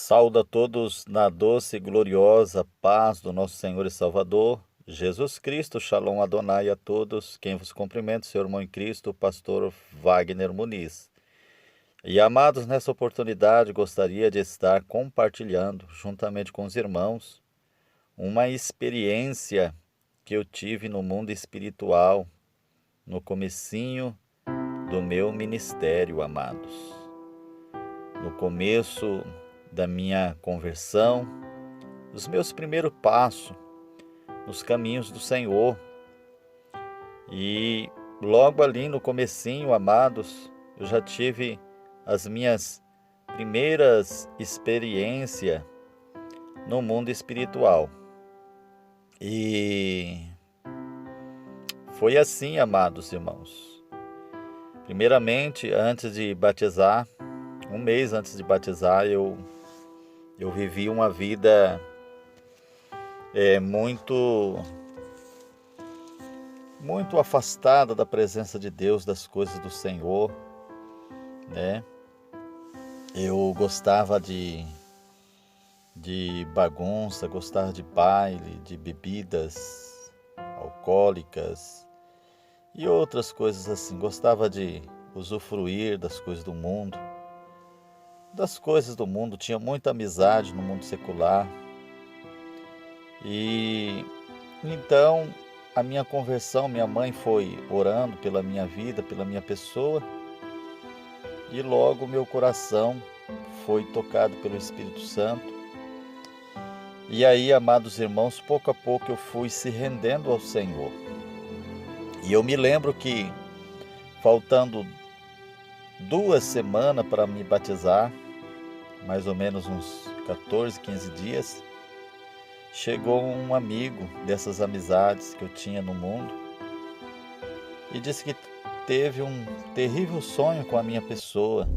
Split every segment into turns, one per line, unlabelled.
Saúdo a todos na doce e gloriosa paz do nosso Senhor e Salvador, Jesus Cristo. Shalom Adonai a todos. Quem vos cumprimenta, seu irmão em Cristo, o pastor Wagner Muniz. E amados, nessa oportunidade gostaria de estar compartilhando, juntamente com os irmãos, uma experiência que eu tive no mundo espiritual, no comecinho do meu ministério, amados. No começo da minha conversão, os meus primeiros passos nos caminhos do Senhor. E logo ali no comecinho, amados, eu já tive as minhas primeiras experiências no mundo espiritual. E foi assim, amados irmãos. Primeiramente, antes de batizar, um mês antes de batizar, eu vivi uma vida muito afastada da presença de Deus, das coisas do Senhor, né? Eu gostava de bagunça, gostava de baile, de bebidas alcoólicas e outras coisas assim. Gostava de usufruir das coisas do mundo. Tinha muita amizade no mundo secular. E então a minha conversão, minha mãe foi orando pela minha vida, pela minha pessoa, e logo meu coração foi tocado pelo Espírito Santo. E aí, amados irmãos, pouco a pouco eu fui se rendendo ao Senhor. E eu me lembro que, faltando 2 semanas para me batizar, mais ou menos uns 14, 15 dias, chegou um amigo dessas amizades que eu tinha no mundo e disse que teve um terrível sonho com a minha pessoa.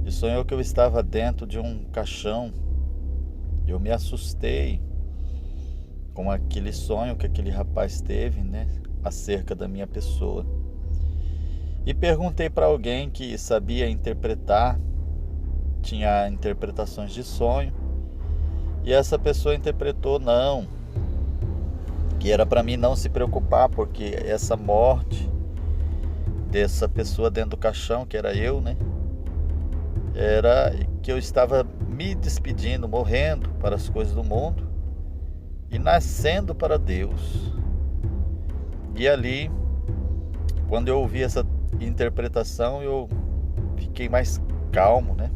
E sonhou que eu estava dentro de um caixão. Eu me assustei com aquele sonho que aquele rapaz teve, né, acerca da minha pessoa. E perguntei para alguém que sabia interpretar, tinha interpretações de sonho, e essa pessoa interpretou que era para mim não se preocupar, porque essa morte dessa pessoa dentro do caixão, que era eu, né, era que eu estava me despedindo, morrendo para as coisas do mundo e nascendo para Deus. E ali, quando eu ouvi essa interpretação, eu fiquei mais calmo, né?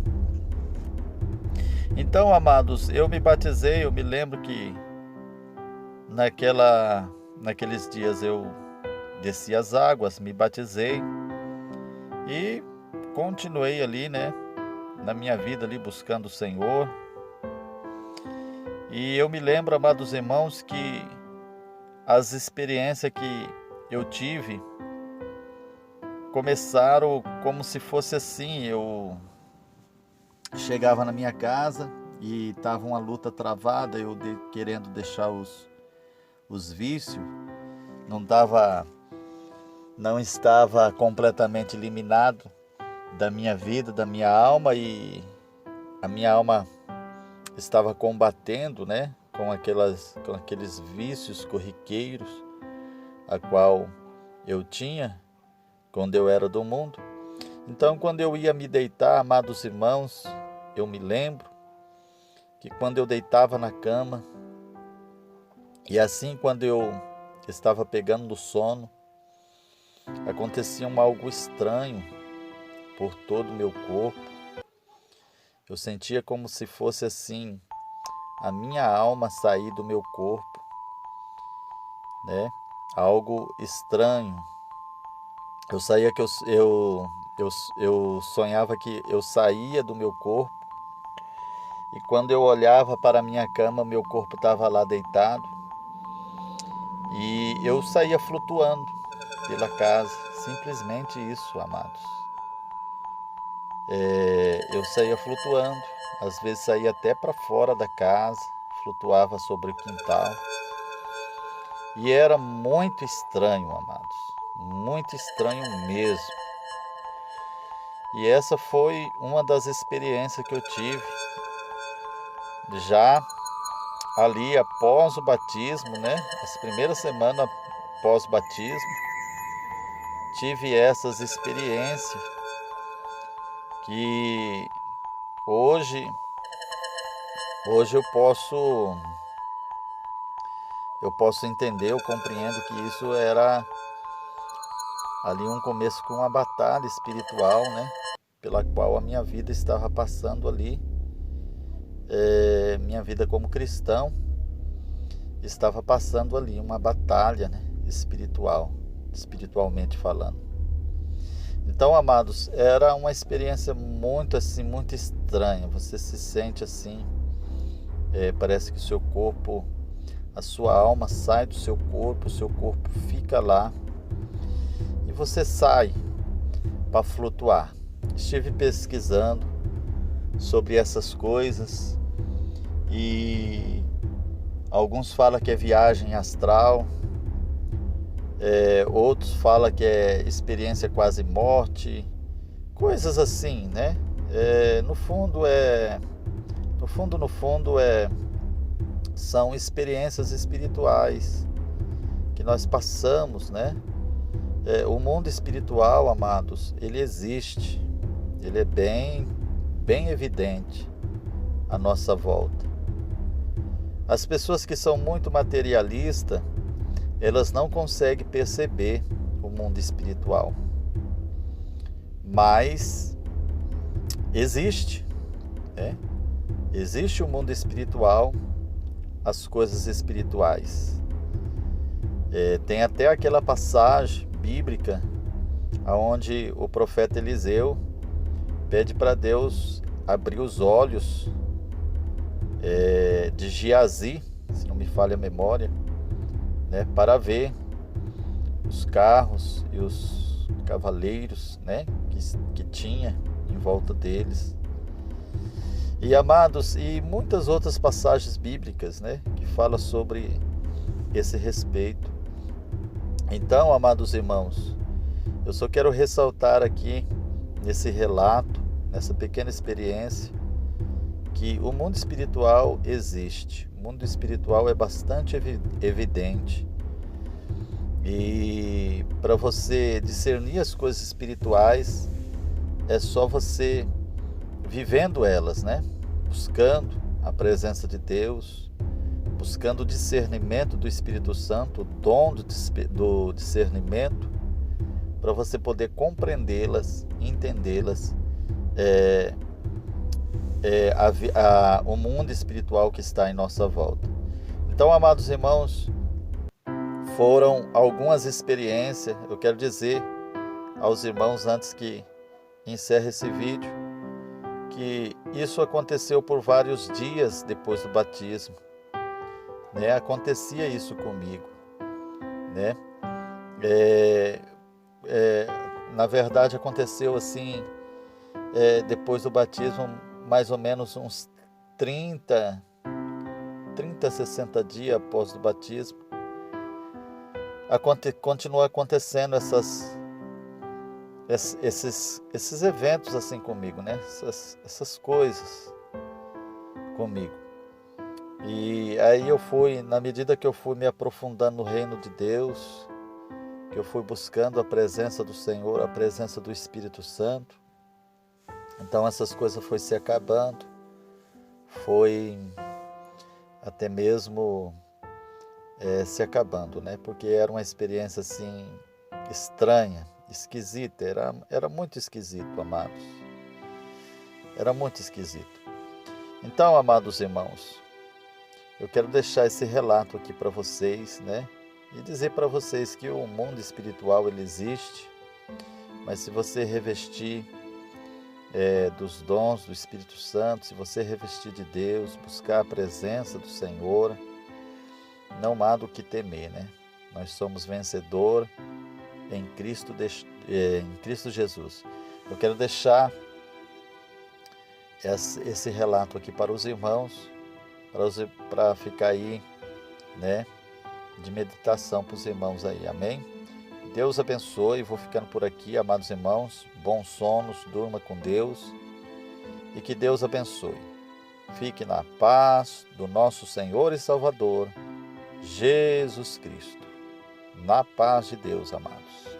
Então, amados, eu me batizei. Eu me lembro que naqueles dias eu desci as águas, me batizei e continuei ali, né, na minha vida ali buscando o Senhor. E eu me lembro, amados irmãos, que as experiências que eu tive começaram como se fosse assim. Eu chegava na minha casa e estava uma luta travada, eu querendo deixar os vícios, não estava completamente eliminado da minha vida, da minha alma, e a minha alma estava combatendo, né, com aqueles vícios corriqueiros a qual eu tinha quando eu era do mundo. Então, quando eu ia me deitar, amados irmãos, eu me lembro que quando eu deitava na cama, e assim quando eu estava pegando no sono, acontecia algo estranho por todo o meu corpo. Eu sentia como se fosse assim, a minha alma sair do meu corpo, né? Algo estranho. Eu sonhava que eu saía do meu corpo, e quando eu olhava para a minha cama, meu corpo estava lá deitado, e eu saía flutuando pela casa. Simplesmente isso, amados. Eu saía flutuando, às vezes saía até para fora da casa, flutuava sobre o quintal. E era muito estranho, amados, muito estranho mesmo. E essa foi uma das experiências que eu tive já ali após o batismo, né? Essa primeira semana após o batismo, tive essas experiências que hoje eu posso entender, eu compreendo que isso era ali um começo com uma batalha espiritual, né? Pela qual a minha vida estava passando ali, minha vida como cristão estava passando ali uma batalha, né? Espiritualmente falando. Então, amados, era uma experiência muito assim, muito estranha. Você se sente assim, parece que o seu corpo, a sua alma sai do seu corpo fica lá e você sai para flutuar. Estive pesquisando sobre essas coisas e alguns falam que é viagem astral, outros falam que é experiência quase morte, coisas assim, né? No fundo são experiências espirituais que nós passamos, né? O mundo espiritual, amados, ele existe, ele é bem evidente à nossa volta. As pessoas que são muito materialistas, elas não conseguem perceber o mundo espiritual, mas existe, né? Existe o mundo espiritual, as coisas espirituais. Tem até aquela passagem bíblica onde o profeta Eliseu pede para Deus abrir os olhos de Geazi, se não me falha a memória, né, para ver os carros e os cavaleiros, né, que tinha em volta deles. E amados, e muitas outras passagens bíblicas, né, que falam sobre esse respeito. Então, amados irmãos, eu só quero ressaltar aqui nesse relato, nessa pequena experiência, que o mundo espiritual existe. O mundo espiritual é bastante evidente. E para você discernir as coisas espirituais, é só você vivendo elas, né? Buscando a presença de Deus, buscando o discernimento do Espírito Santo, o dom do discernimento, para você poder compreendê-las, entendê-las, o mundo espiritual que está em nossa volta. Então, amados irmãos, foram algumas experiências. Eu quero dizer aos irmãos, antes que encerre esse vídeo, que isso aconteceu por vários dias depois do batismo, né? Acontecia isso comigo, né? Na verdade, aconteceu assim, depois do batismo, mais ou menos uns 30, 60 dias após o batismo, continua acontecendo esses eventos assim comigo, né? Essas coisas comigo. E aí na medida que eu fui me aprofundando no reino de Deus, que eu fui buscando a presença do Senhor, a presença do Espírito Santo, então essas coisas foi se acabando, foi até mesmo se acabando, né? Porque era uma experiência assim estranha, esquisita, era muito esquisito, amados. Era muito esquisito. Então, amados irmãos, eu quero deixar esse relato aqui para vocês, né? E dizer para vocês que o mundo espiritual ele existe, mas se você revestir dos dons do Espírito Santo, se você revestir de Deus, buscar a presença do Senhor, não há do que temer, né? Nós somos vencedores em Cristo Jesus. Eu quero deixar esse relato aqui para os irmãos, para ficar aí, né, de meditação para os irmãos aí, amém? Deus abençoe, vou ficando por aqui, amados irmãos, bons sonos, durma com Deus e que Deus abençoe. Fique na paz do nosso Senhor e Salvador, Jesus Cristo. Na paz de Deus, amados.